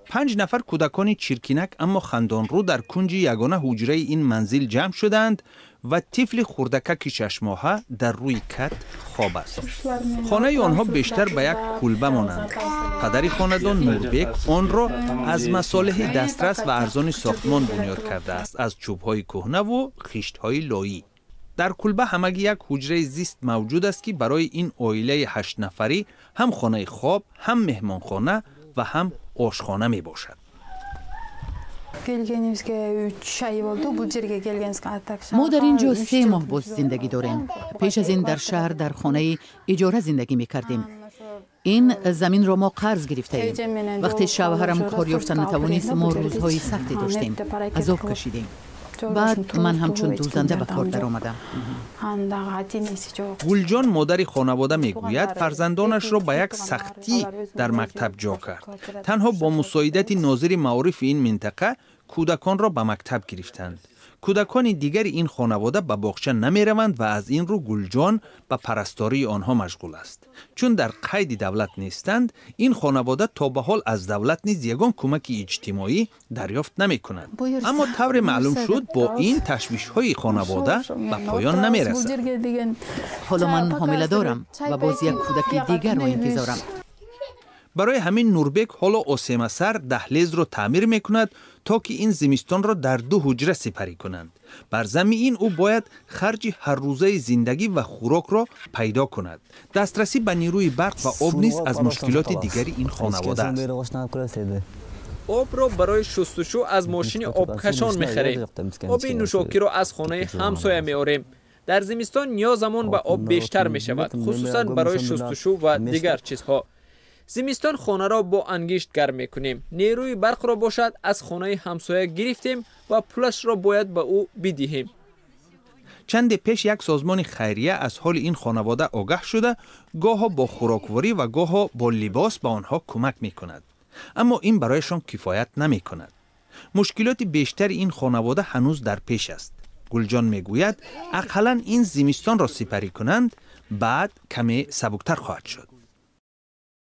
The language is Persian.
5 نفر کودکان چیرکینک اما خندانرو در کنج یگانه حجره این منزل جمع شدند و طفل خردکک 6 ماهه در روی کت خواب است. خانه آنها بیشتر به یک کلبه مانند. پدر خاندان نوربک آن را از مصالح دسترس و ارزان ساختمان بنیاد کرده است، از چوب‌های کهنه و خشت‌های لایی. در کلبه همگی یک حجره زیست موجود است که برای این عائله 8 نفری هم خانه خواب، هم مهمانخانه و هم آشخانه می باشد. ما در اینجا 3 ماه باز زندگی داریم. پیش از این در شهر در خانه اجاره زندگی می کردیم. این زمین را ما قرض گرفته ایم. وقتی شوهرم کار یافته نتوانست، ما روزهای سختی داشتیم. عذاب کشیدیم. بعد من همچون دوزنده به کار در آمدم. گلجان مادر خانواده میگوید فرزندانش را به یک سختی در مکتب جا کرد. تنها با مساعدت ناظر معارف این منطقه کودکان را به مکتب گرفتند. کودکان دیگر این خانواده به باغچه نمی روند و از این رو گلجان به پرستاری آنها مشغول است. چون در قید دولت نیستند، این خانواده تا به حال از دولت نیز یگان کمک اجتماعی دریافت نمی کند. اما طور معلوم شد با این تشویش های خانواده به پایان نمی رسد. حالا من حامله دارم و باز یک کودک دیگر را انتظارم. برای همین نوربک حالا آسیمه سر دهلیز را تعمیر می کند تا که این زمستان را در 2 حجره سپری کنند. بر ضمن این او باید خرج هر روزه زندگی و خوراک را پیدا کند. دسترسی به نیروی برق و آب نیز از مشکلات دیگری این خانواده است. آب را برای شستشو از ماشین آبکشان می‌خریم. آب نوشاکی را از خانه همسایه می‌آوریم. در زمستان نیازمان به آب بیشتر می‌شود، خصوصا برای شستشو و دیگر چیزها. زمستان خانه را با انگشت گرم میکنیم. نیروی برق را باشد از خانه همسایه گرفتیم و پولش را باید به او بدهیم. چند پیش یک سازمان خیریه از حال این خانواده آگاه شده، گاه با خوراکواری و گاه با لباس به آنها کمک میکند. اما این برایشان کفایت نمی کند. مشکلات بیشتر این خانواده هنوز در پیش است. گلجان میگوید اقلاً این زمستان را سپری کنند، بعد کمی سبکتر خواهد شد.